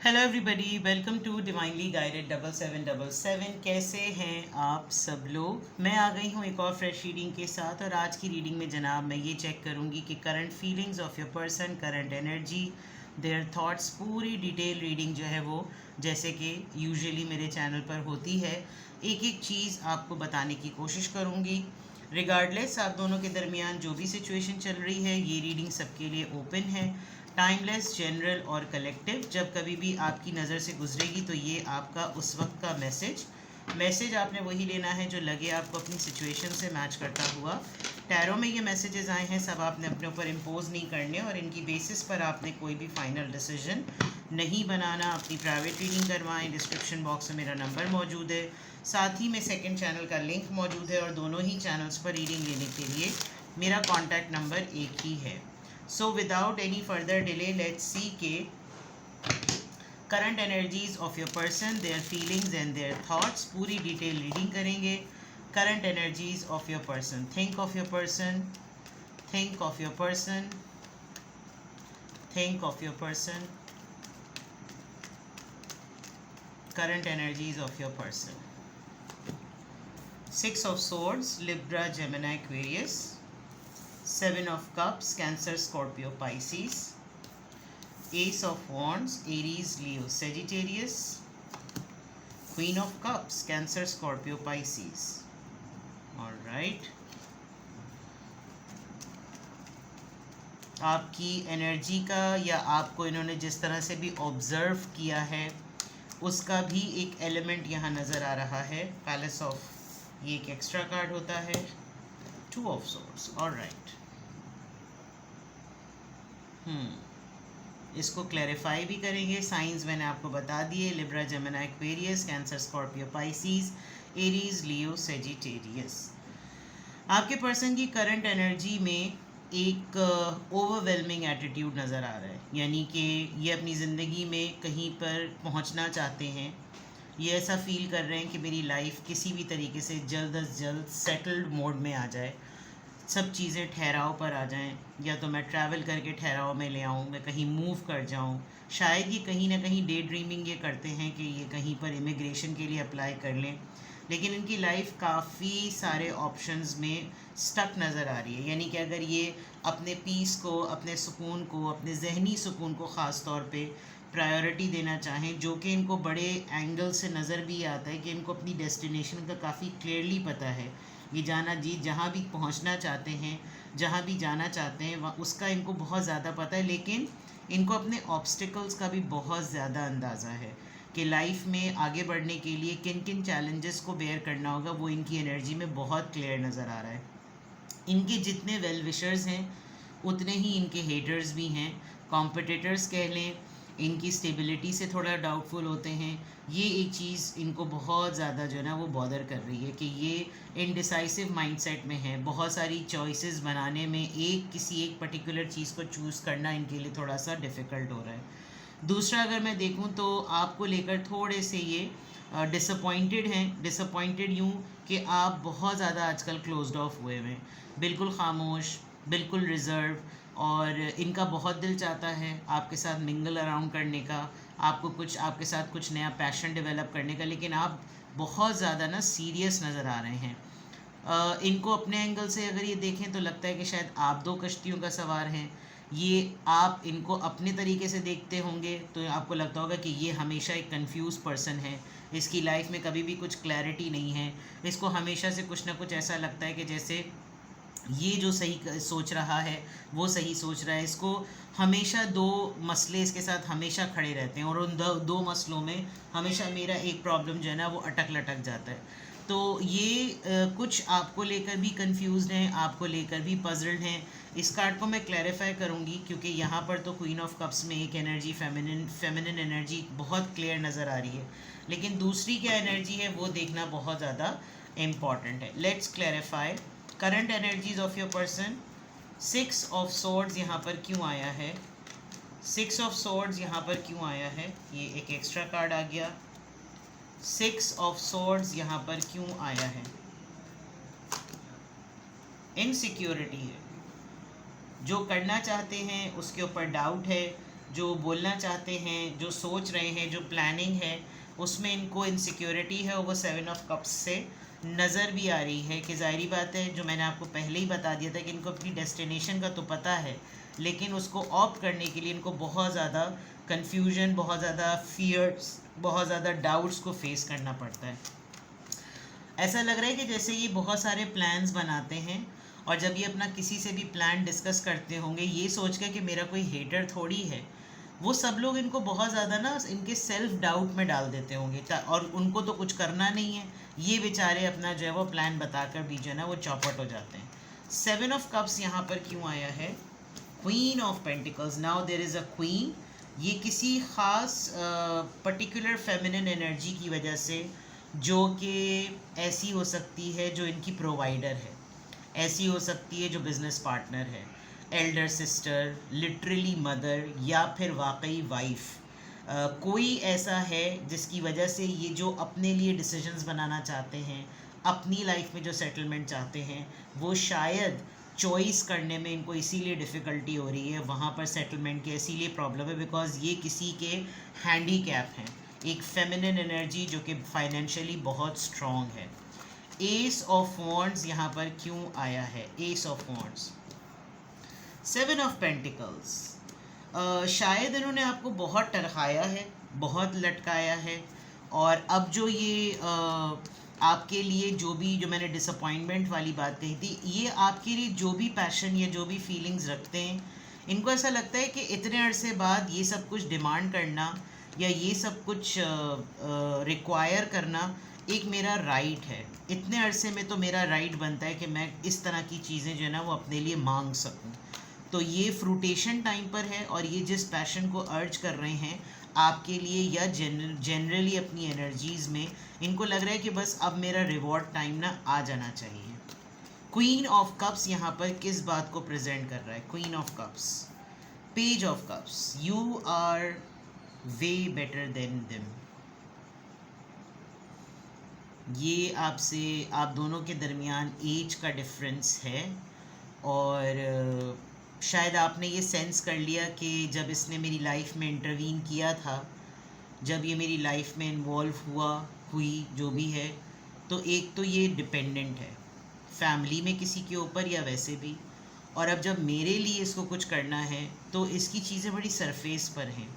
Hello everybody, welcome to divinely guided 7777। कैसे हैं आप सब लोग। मैं आ गई हूँ एक और फ्रेश रीडिंग के साथ। और आज की रीडिंग में जनाब मैं ये चेक करूँगी कि current feelings of your person, current energy, their thoughts, पूरी डिटेल रीडिंग जो है वो जैसे कि यूजुअली मेरे चैनल पर होती है, एक एक चीज़ आपको बताने की कोशिश करूँगी। रिगार्डलेस आप दोनों के दरमियान जो भी सिचुएशन चल रही है, ये रीडिंग सबके लिए ओपन है। टाइमलेस, जनरल और कलेक्टिव। जब कभी भी आपकी नज़र से गुजरेगी तो ये आपका उस वक्त का मैसेज आपने वही लेना है जो लगे आपको अपनी सिचुएशन से मैच करता हुआ। टैरो में ये मैसेजेस आए हैं, सब आपने अपने ऊपर इम्पोज नहीं करने और इनकी बेसिस पर आपने कोई भी फाइनल डिसीजन नहीं बनाना। अपनी प्राइवेट रीडिंग करवाएं। डिस्क्रिप्शन बॉक्स में मेरा नंबर मौजूद है, साथ ही में सेकंड चैनल का लिंक मौजूद है और दोनों ही चैनल्स पर रीडिंग लेने के लिए मेरा कॉन्टैक्ट नंबर एक ही है। So without any further delay, let's see के current energies of your person, their feelings and their thoughts। पूरी डिटेल रीडिंग करेंगे। current energies of your person, think of your person, think of your person, think of your person, current energies of your person। Six of Swords, Libra, Gemini, Aquarius। Seven of Cups, Cancer, Scorpio, Pisces। Ace of Wands, Aries, Leo, Sagittarius। Queen of Cups, Cancer, Scorpio, Pisces। All right। आपकी energy का या आपको इन्होंने जिस तरह से भी observe किया है उसका भी एक एलिमेंट यहाँ नज़र आ रहा है। पैलेस ऑफ, ये एक एक्स्ट्रा कार्ड होता है। Two of swords. All right. इसको क्लैरिफाई भी करेंगे। साइंस मैंने आपको बता दिए, Libra, Gemini, Aquarius, Cancer, Scorpio, Pisces, Aries, Leo, Sagittarius. आपके पर्सन की करंट एनर्जी में एक ओवरवेलमिंग एटीट्यूड नज़र आ रहा है, यानी कि ये अपनी ज़िंदगी में कहीं पर पहुंचना चाहते हैं। ये ऐसा फील कर रहे हैं कि मेरी लाइफ किसी भी तरीके से जल्द अज जल्द सेटल्ड मोड में आ जाए, सब चीज़ें ठहराव पर आ जाएं, या तो मैं ट्रैवल करके ठहराव में ले आऊँ, मैं कहीं मूव कर जाऊँ। शायद ये कहीं ना कहीं डे ड्रीमिंग ये करते हैं कि ये कहीं पर इमिग्रेशन के लिए अप्लाई कर लें, लेकिन इनकी लाइफ काफ़ी सारे ऑप्शंस में स्टक नज़र आ रही है। यानी कि अगर ये अपने पीस को, अपने सुकून को, अपने जहनी सुकून को ख़ास तौर पे प्रायोरिटी देना चाहें, जो कि इनको बड़े एंगल से नज़र भी आता है कि इनको अपनी डेस्टिनेशन का काफ़ी क्लियरली पता है। ये जाना जी जहाँ भी पहुँचना चाहते हैं, जहाँ भी जाना चाहते हैं वहाँ उसका इनको बहुत ज़्यादा पता है, लेकिन इनको अपने ऑब्स्टिकल्स का भी बहुत ज़्यादा अंदाज़ा है कि लाइफ में आगे बढ़ने के लिए किन किन चैलेंजेस को बेयर करना होगा। वो इनकी एनर्जी में बहुत क्लियर नज़र आ रहा है। इनके जितने वेल विशर्स हैं उतने ही इनके हेटर्स भी हैं, कॉम्पिटिटर्स कह लें। इनकी स्टेबिलिटी से थोड़ा डाउटफुल होते हैं। ये एक चीज़ इनको बहुत ज़्यादा जो है ना वो बॉदर कर रही है कि ये इनडिसाइसिव माइंडसेट में है। बहुत सारी चॉइसेस बनाने में किसी एक पर्टिकुलर चीज़ को चूज़ करना इनके लिए थोड़ा सा डिफ़िकल्ट हो रहा है। दूसरा अगर मैं देखूं तो आपको लेकर थोड़े से ये डिसअपॉइंटेड हैं। डिसअपॉइंटेड यूँ कि आप बहुत ज़्यादा आजकल क्लोज्ड ऑफ हुए हैं, बिल्कुल खामोश, बिल्कुल रिज़र्व। और इनका बहुत दिल चाहता है आपके साथ मिंगल अराउंड करने का, आपको कुछ, आपके साथ कुछ नया पैशन डेवलप करने का, लेकिन आप बहुत ज़्यादा ना सीरियस नज़र आ रहे हैं। इनको अपने एंगल से अगर ये देखें तो लगता है कि शायद आप दो कश्तियों का सवार हैं। ये आप इनको अपने तरीके से देखते होंगे तो आपको लगता होगा कि ये हमेशा एक कंफ्यूज पर्सन है, इसकी लाइफ में कभी भी कुछ क्लैरिटी नहीं है। इसको हमेशा से कुछ ना कुछ ऐसा लगता है कि जैसे ये जो सही सोच रहा है वो सही सोच रहा है। इसको हमेशा दो मसले इसके साथ हमेशा खड़े रहते हैं और उन दो मसलों में हमेशा मेरा एक प्रॉब्लम जो है ना वो अटक लटक जाता है। तो ये कुछ आपको लेकर भी कंफ्यूज्ड हैं, आपको लेकर भी पजल्ड हैं। इस कार्ड को मैं क्लैरिफाई करूँगी क्योंकि यहाँ पर तो क्वीन ऑफ कप्स में एक एनर्जी, फेमिनिन एनर्जी बहुत क्लियर नज़र आ रही है, लेकिन दूसरी क्या एनर्जी है वो देखना बहुत ज़्यादा इम्पॉर्टेंट है। Let's clarify current energies of your person. Six of swords यहाँ पर क्यों आया है? सिक्स ऑफ सोर्ड्स यहाँ पर क्यों आया है? ये एक एक्स्ट्रा कार्ड आ गया। सिक्स ऑफ सोर्ड्स यहाँ पर क्यों आया है? इनसिक्योरिटी है, जो करना चाहते हैं उसके ऊपर डाउट है, जो बोलना चाहते हैं, जो सोच रहे हैं, जो प्लानिंग है, उसमें इनको इनसिक्योरिटी है और वो 7 ऑफ कप्स से नज़र भी आ रही है कि ज़ाहिरी बात है, जो मैंने आपको पहले ही बता दिया था कि इनको अपनी डेस्टिनेशन का तो पता है, लेकिन उसको ऑप्ट करने के लिए इनको बहुत ज़्यादा कन्फ्यूजन, बहुत ज़्यादा फियर्स, बहुत ज़्यादा डाउट्स को फेस करना पड़ता है। ऐसा लग रहा है कि जैसे ये बहुत सारे प्लान्स बनाते हैं और जब ये अपना किसी से भी प्लान डिस्कस करते होंगे ये सोच के कि मेरा कोई हेटर थोड़ी है, वो सब लोग इनको बहुत ज़्यादा ना इनके सेल्फ डाउट में डाल देते होंगे और उनको तो कुछ करना नहीं है, ये बेचारे अपना जो है वो प्लान बताकर भी जो है ना वो चौपट हो जाते हैं। 7 ऑफ कप्स यहाँ पर क्यों आया है? Queen of pentacles, now there is a queen. ये किसी ख़ास पर्टिकुलर फेमिनिन एनर्जी की वजह से, जो कि ऐसी हो सकती है जो इनकी प्रोवाइडर है, ऐसी हो सकती है जो बिज़नेस पार्टनर है, एल्डर सिस्टर, लिटरली मदर, या फिर वाकई वाइफ। कोई ऐसा है जिसकी वजह से ये जो अपने लिए डिसीजंस बनाना चाहते हैं, अपनी लाइफ में जो सेटलमेंट चाहते हैं, वो शायद चॉइस करने में इनको इसीलिए डिफ़िकल्टी हो रही है, वहाँ पर सेटलमेंट की इसीलिए प्रॉब्लम है बिकॉज ये किसी के हैंडीकैप हैं, एक फेमिनिन एनर्जी जो कि फाइनेंशियली बहुत स्ट्रॉन्ग है। एस ऑफ वॉन्ड्स यहाँ पर क्यों आया है? S of wands, 7 of pentacles, शायद इन्होंने आपको बहुत टरखाया है, बहुत लटकाया है, और अब जो ये आपके लिए जो मैंने डिसअपॉइंटमेंट वाली बात कही थी, ये आपके लिए जो भी पैशन या जो भी फीलिंग्स रखते हैं, इनको ऐसा लगता है कि इतने अरसे बाद ये सब कुछ डिमांड करना या ये सब कुछ रिक्वायर करना एक मेरा राइट है। इतने अरसे में तो मेरा राइट बनता है कि मैं इस तरह की चीज़ें जो है ना वो अपने लिए मांग सकूं। तो ये फ्रूटेशन टाइम पर है और ये जिस पैशन को अर्ज कर रहे हैं आपके लिए या जनरली अपनी एनर्जीज़ में, इनको लग रहा है कि बस अब मेरा रिवॉर्ड टाइम ना आ जाना चाहिए। क्वीन ऑफ कप्स यहाँ पर किस बात को प्रेजेंट कर रहा है? Queen of cups, page of cups, you are way better than them. ये आपसे, आप दोनों के दरमियान एज का डिफरेंस है और शायद आपने ये सेंस कर लिया कि जब इसने मेरी लाइफ में इंटरवीन किया था, जब ये मेरी लाइफ में इन्वॉल्व हुई जो भी है, तो एक तो ये डिपेंडेंट है फैमिली में किसी के ऊपर या वैसे भी, और अब जब मेरे लिए इसको कुछ करना है तो इसकी चीज़ें बड़ी सरफेस पर हैं।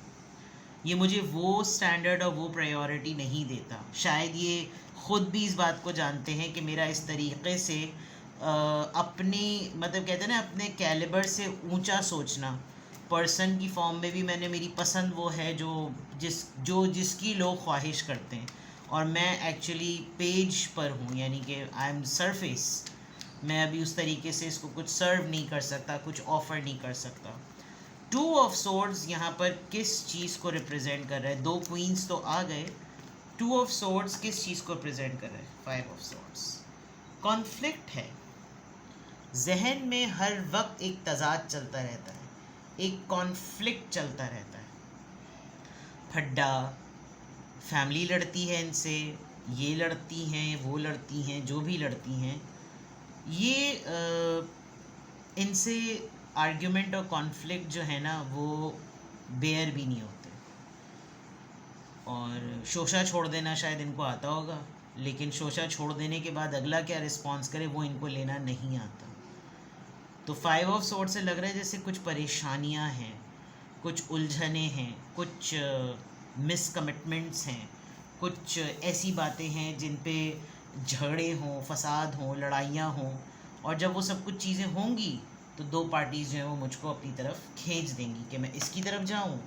ये मुझे वो स्टैंडर्ड और वो प्रायोरिटी नहीं देता। शायद ये ख़ुद भी इस बात को जानते हैं कि मेरा इस तरीक़े से अपनी, मतलब कहते हैं ना, अपने कैलिबर से ऊंचा सोचना, पर्सन की फॉर्म में भी मैंने, मेरी पसंद वो है जो जिसकी लोग ख्वाहिश करते हैं, और मैं एक्चुअली पेज पर हूँ, यानी कि आई एम सरफेस। मैं अभी उस तरीके से इसको कुछ सर्व नहीं कर सकता, कुछ ऑफ़र नहीं कर सकता। 2 ऑफ सोर्ड्स यहाँ पर किस चीज़ को रिप्रेजेंट कर रहा है? 2 क्वींस तो आ गए, 2 ऑफ सोर्ड्स किस चीज़ को रिप्रेजेंट कर रहा है? 5 ऑफ सोर्ड्स, कॉन्फ्लिक्ट है। जहन में हर वक्त एक तजाद चलता रहता है, एक कॉन्फ्लिक्ट चलता रहता है। फड्डा, फैमिली लड़ती है इनसे, ये लड़ती हैं, वो लड़ती हैं, जो भी लड़ती हैं, ये इनसे आर्ग्यूमेंट और कॉन्फ्लिक्ट जो है ना वो बेयर भी नहीं होते। और शोशा छोड़ देना शायद इनको आता होगा, लेकिन शोशा छोड़ देने के बाद अगला क्या रिस्पॉन्स करे वो इनको लेना नहीं आता। तो 5 ऑफ सोर्ड से लग रहा है जैसे कुछ परेशानियां हैं, कुछ उलझने हैं, कुछ मिसकमिटमेंट्स हैं, कुछ ऐसी बातें हैं जिन पे झगड़े हों, फसाद हों, लड़ाइयाँ हों, और जब वो सब कुछ चीज़ें होंगी तो 2 पार्टीज़ जो हैं वो मुझको अपनी तरफ खींच देंगी कि मैं इसकी तरफ जाऊँ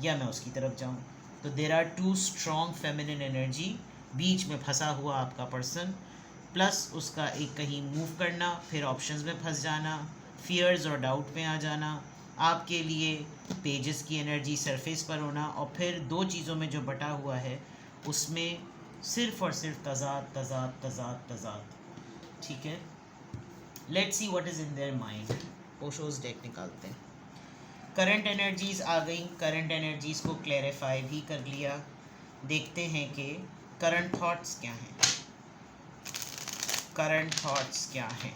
या मैं उसकी तरफ जाऊँ। तो there are 2 strong feminine energy, बीच में फंसा हुआ आपका पर्सन, प्लस उसका एक कहीं मूव करना, फिर ऑप्शंस में फंस जाना, फियर्स और डाउट में आ जाना, आपके लिए पेजेस की एनर्जी सरफेस पर होना, और फिर 2 चीज़ों में जो बटा हुआ है उसमें सिर्फ और सिर्फ तजाद तजाद तजाद तजाद। ठीक है, let's see what is in their mind. Osho's deck निकालते हैं। करंट एनर्जीज़ आ गई, करंट एनर्जीज़ को क्लैरिफाई भी कर लिया। देखते हैं कि करंट थॉट्स क्या हैं, करंट थॉट्स क्या हैं।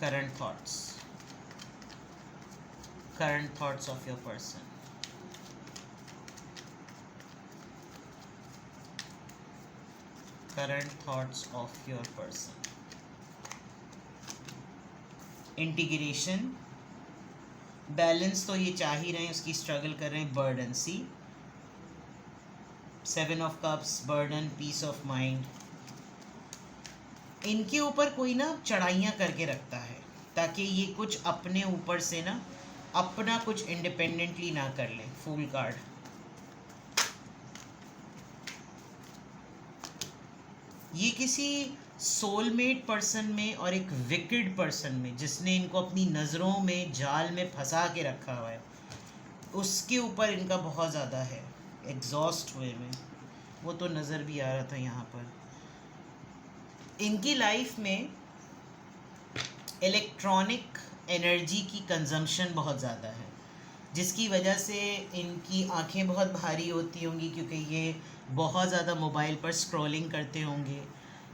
current thoughts of your person. Current thoughts of your person. Integration, balance तो ये चाह ही रहे हैं, उसकी स्ट्रगल कर रहे हैं. Burden, see 7 of cups, burden, peace of mind. इनके ऊपर कोई ना चढ़ाइयाँ करके रखता है ताकि ये कुछ अपने ऊपर से ना अपना कुछ इंडिपेंडेंटली ना कर ले. Fool card. ये किसी सोलमेट पर्सन में और एक विकेड पर्सन में जिसने इनको अपनी नज़रों में जाल में फंसा के रखा हुआ है, उसके ऊपर इनका बहुत ज़्यादा है. एग्जॉस्ट हुए में, वो तो नज़र भी आ रहा था यहाँ पर. इनकी लाइफ में इलेक्ट्रॉनिक एनर्जी की कंजम्पशन बहुत ज़्यादा है, जिसकी वजह से इनकी आंखें बहुत भारी होती होंगी क्योंकि ये बहुत ज़्यादा मोबाइल पर स्क्रॉलिंग करते होंगे,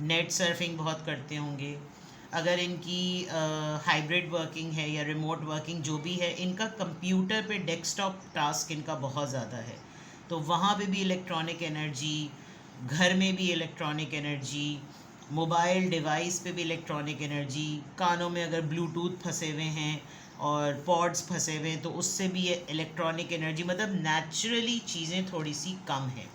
नेट सर्फिंग बहुत करते होंगे. अगर इनकी हाइब्रिड वर्किंग है या रिमोट वर्किंग जो भी है, इनका कंप्यूटर पे डेस्कटॉप टास्क इनका बहुत ज़्यादा है, तो वहाँ पे भी इलेक्ट्रॉनिक एनर्जी, घर में भी इलेक्ट्रॉनिक एनर्जी, मोबाइल डिवाइस पे भी इलेक्ट्रॉनिक एनर्जी, कानों में अगर ब्लूटूथ फंसे हुए हैं और पॉड्स फंसे हुए हैं तो उससे भी ये इलेक्ट्रॉनिक एनर्जी, मतलब नेचुरली चीज़ें थोड़ी सी कम हैं.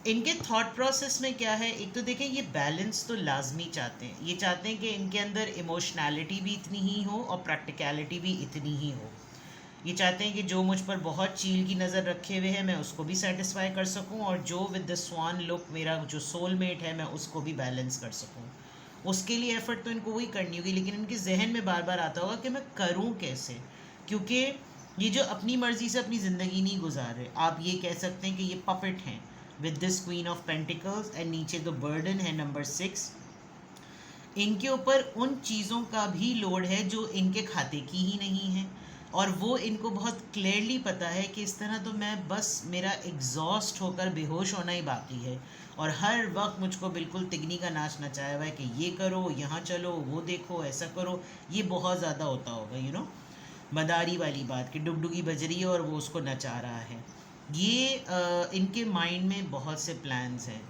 इनके थॉट प्रोसेस में क्या है, एक तो देखें ये बैलेंस तो लाजमी चाहते हैं. ये चाहते हैं कि इनके अंदर इमोशनैलिटी भी इतनी ही हो और प्रैक्टिकलिटी भी इतनी ही हो. ये चाहते हैं कि जो मुझ पर बहुत चील की नज़र रखे हुए हैं मैं उसको भी सेटिस्फाई कर सकूं, और जो विद द स्वान लुक मेरा जो सोलमेट है मैं उसको भी बैलेंस कर सकूं. उसके लिए एफ़र्ट तो इनको वही करनी होगी, लेकिन इनके जहन में बार बार आता होगा कि मैं करूं कैसे, क्योंकि ये जो अपनी मर्ज़ी से अपनी ज़िंदगी नहीं गुजार रहे. आप ये कह सकते हैं कि ये पपेट हैं with this queen of pentacles, and नीचे तो बर्डन है नंबर 6. इनके ऊपर उन चीज़ों का भी लोड है जो इनके खाते की ही नहीं है, और वो इनको बहुत क्लियरली पता है कि इस तरह तो मैं बस मेरा एग्जॉस्ट होकर बेहोश होना ही बाकी है, और हर वक्त मुझको बिल्कुल तिगनी का नाच नचाया हुआ है कि ये करो, यहाँ चलो, वो देखो, ऐसा करो. ये बहुत ज़्यादा होता होगा, यू नो, मदारी वाली बात कि डुगडुगी बज रही है और वो उसको नचा रहा है. ये इनके माइंड में बहुत से प्लान्स हैं.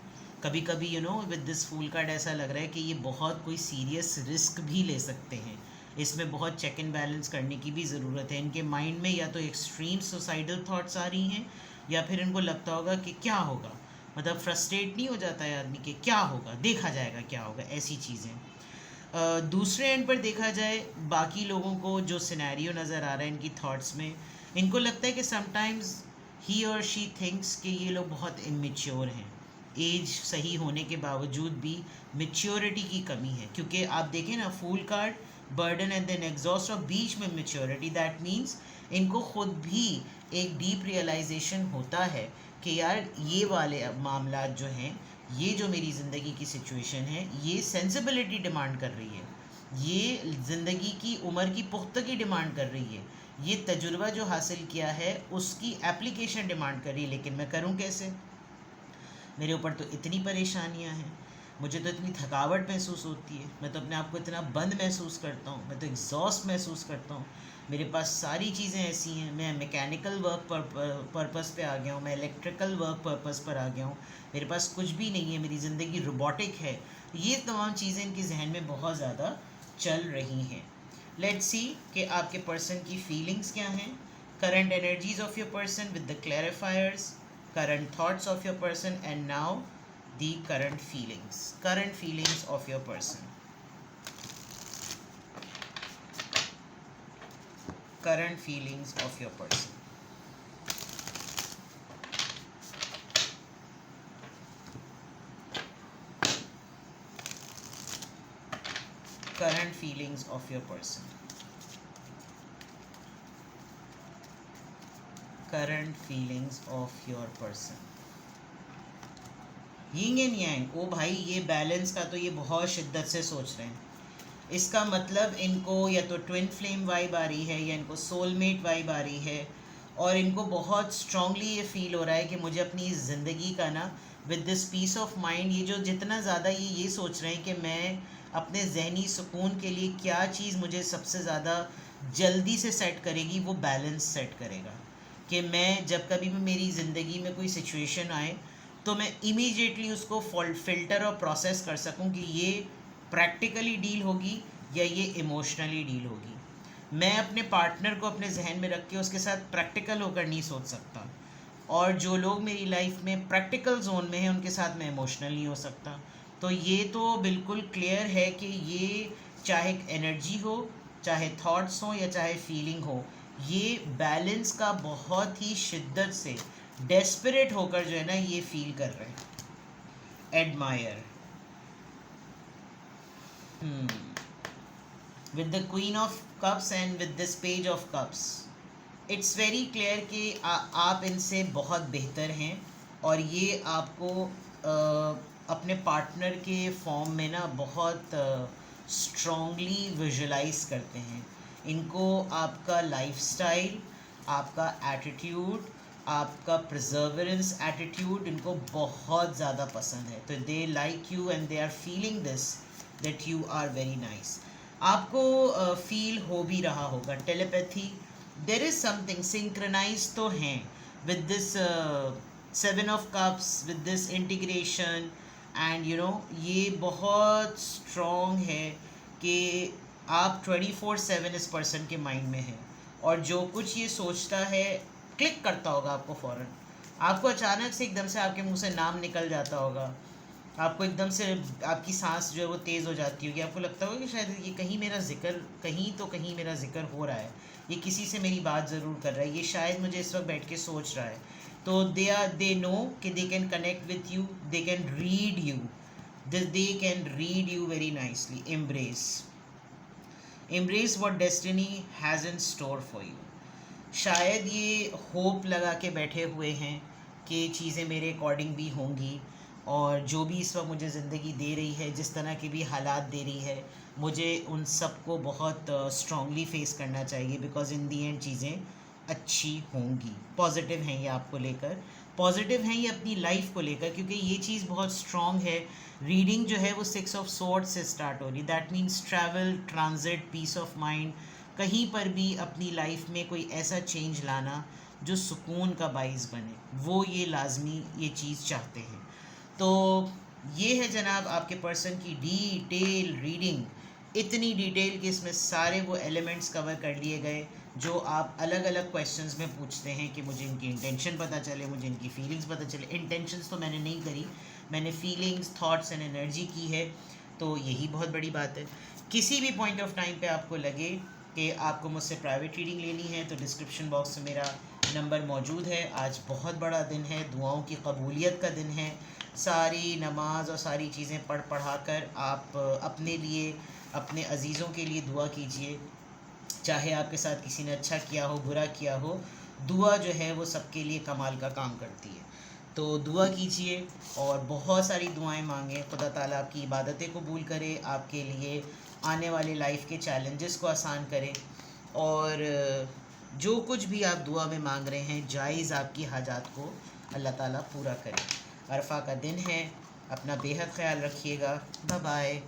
कभी कभी you know with this fool card ऐसा लग रहा है कि ये बहुत कोई सीरियस रिस्क भी ले सकते हैं. इसमें बहुत चेक एंड बैलेंस करने की भी ज़रूरत है. इनके माइंड में या तो एक्सट्रीम सुसाइडल थॉट्स आ रही हैं, या फिर इनको लगता होगा कि क्या होगा, मतलब फ्रस्ट्रेट नहीं हो जाता है आदमी कि क्या होगा, देखा जाएगा क्या होगा, ऐसी चीज़ें. दूसरे एंड पर देखा जाए बाकी लोगों को जो सिनेरियो नज़र आ रहा है इनकी थॉट्स में, इनको लगता है कि समटाइम्स ही और शी थिंक्स कि ये लोग बहुत इमेच्योर हैं. एज सही होने के बावजूद भी मेच्योरिटी की कमी है, क्योंकि आप देखें ना, fool card, burden and then exhaust, और बीच में मेच्योरिटी. दैट मीन्स इनको खुद भी एक डीप रियलाइजेशन होता है कि यार ये वाले मामला जो हैं, ये जो मेरी ज़िंदगी की सिचुएशन है, ये सेंसिबिलिटी डिमांड कर रही है, ये ज़िंदगी की उम्र की पुख्तगी डिमांड कर रही है, ये तजुर्बा जो हासिल किया है उसकी एप्लीकेशन डिमांड कर रही है. लेकिन मैं करूं कैसे, मेरे ऊपर तो इतनी परेशानियां हैं, मुझे तो इतनी थकावट महसूस होती है, मैं तो अपने आप को इतना बंद महसूस करता हूँ, मैं तो एग्जॉस्ट महसूस करता हूँ, मेरे पास सारी चीज़ें ऐसी हैं, मैं मैकेनिकल वर्क पर्पस पे आ गया हूँ, मैं इलेक्ट्रिकल वर्क पर्पस पर आ गया हूँ, मेरे पास कुछ भी नहीं है, मेरी ज़िंदगी रोबोटिक है. ये तमाम चीज़ें इनके जहन में बहुत ज़्यादा चल रही हैं. लेट्स सी कि आपके पर्सन की फीलिंग्स क्या हैं. Current energies of your person with the clarifiers, current thoughts of your person, and now the current feelings of your person. Current feelings of your person. Current feelings of your person. Current feelings of your person. Yin and yang, ओ भाई ये balance का तो ये बहुत शिद्दत से सोच रहे हैं. इसका मतलब इनको या तो ट्विन फ्लेम वाइब आ रही है या इनको सोलमेट वाइब आ रही है, और इनको बहुत स्ट्रांगली ये फील हो रहा है कि मुझे अपनी ज़िंदगी का ना with this peace of mind, ये जो जितना ज़्यादा ये सोच रहे हैं कि मैं अपने जहनी सुकून के लिए क्या चीज़ मुझे सबसे ज़्यादा जल्दी से सेट करेगी, वो बैलेंस सेट करेगा। कि मैं जब कभी भी मेरी ज़िंदगी में कोई सिचुएशन आए तो मैं इमीडिएटली उसको फ़िल्टर और प्रोसेस कर सकूं कि ये प्रैक्टिकली डील होगी या ये इमोशनली डील होगी। मैं अपने पार्टनर को अपने जहन में रख के उसके साथ प्रैक्टिकल होकर नहीं सोच सकता, और जो लोग मेरी लाइफ में प्रैक्टिकल जोन में हैं उनके साथ मैं इमोशनल नहीं हो सकता। तो ये तो बिल्कुल क्लियर है कि ये चाहे एनर्जी हो, चाहे थॉट्स हो या चाहे फीलिंग हो, ये बैलेंस का बहुत ही शिद्दत से डेस्परेट होकर जो है ना ये फील कर रहे हैं। Admire with the queen of cups and with this page of cups, it's very clear कि आप इनसे बहुत बेहतर हैं, और ये आपको अपने पार्टनर के फॉर्म में ना बहुत स्ट्रॉन्गली विजुलाइज करते हैं। इनको आपका लाइफस्टाइल, आपका एटीट्यूड, आपका प्रिजर्वेंस एटीट्यूड इनको बहुत ज़्यादा पसंद है। तो they like you and they are feeling this that you are very nice. आपको फील हो भी रहा होगा telepathy, there is something synchronize तो हैं with this 7 of cups, with this integration, and you know ये बहुत स्ट्रॉन्ग है कि आप 24/7 इस पर्सन के माइंड में हैं, और जो कुछ ये सोचता है क्लिक करता होगा आपको फ़ौरन। आपको अचानक से एकदम से आपके मुंह से नाम निकल जाता होगा, आपको एकदम से आपकी सांस जो है वो तेज़ हो जाती होगी, आपको लगता होगा कि शायद ये कहीं मेरा जिक्र, कहीं मेरा जिक्र हो रहा है, ये किसी से मेरी बात ज़रूर कर रहा है, ये शायद मुझे इस वक्त बैठ के सोच रहा है। तो दे नो कि they can connect with you, they can read you, they can read you very nicely. Embrace what destiny has in store for you. शायद ये होप लगा के बैठे हुए हैं कि चीज़ें मेरे अकॉर्डिंग भी होंगी, और जो भी इस वक्त मुझे ज़िंदगी दे रही है, जिस तरह के भी हालात दे रही है, मुझे उन सब को बहुत स्ट्रांगली फेस करना चाहिए, बिकॉज़ इन दी एंड चीज़ें अच्छी होंगी। पॉजिटिव हैं ये आपको लेकर, पॉजिटिव हैं ये अपनी लाइफ को लेकर, क्योंकि ये चीज़ बहुत स्ट्रॉन्ग है। रीडिंग जो है वो 6 ऑफ स्वॉर्ड्स से स्टार्ट हो रही, that means travel, transit, peace of mind, कहीं पर भी अपनी लाइफ में कोई ऐसा चेंज लाना जो सुकून का बाइस बने, वो ये लाजमी ये चीज़ चाहते हैं। तो ये है जनाब आपके पर्सन की डिटेल रीडिंग, इतनी डिटेल कि इसमें सारे वो एलिमेंट्स कवर कर लिए गए जो आप अलग अलग क्वेश्चंस में पूछते हैं कि मुझे इनकी इंटेंशन पता चले, मुझे इनकी फीलिंग्स पता चले। इंटेंशंस तो मैंने नहीं करी, मैंने फीलिंग्स, थॉट्स एंड एनर्जी की है, तो यही बहुत बड़ी बात है। किसी भी पॉइंट ऑफ टाइम पे आपको लगे कि आपको मुझसे प्राइवेट रीडिंग लेनी है तो डिस्क्रिप्शन बॉक्स में मेरा नंबर मौजूद है। आज बहुत बड़ा दिन है, दुआओं की कबूलियत का दिन है। सारी नमाज और सारी चीज़ें पढ़ा कर आप अपने लिए, अपने अजीज़ों के लिए दुआ कीजिए। चाहे आपके साथ किसी ने अच्छा किया हो, बुरा किया हो, दुआ जो है वो सबके लिए कमाल का काम करती है। तो दुआ कीजिए और बहुत सारी दुआएं मांगें। खुदा ताला आपकी इबादतें कबूल करे, आपके लिए आने वाले लाइफ के चैलेंजेस को आसान करे, और जो कुछ भी आप दुआ में मांग रहे हैं, जायज़ आपकी हाजात को अल्लाह ताला पूरा करे। अरफा का दिन है, अपना बेहद ख्याल रखिएगा। Bye bye.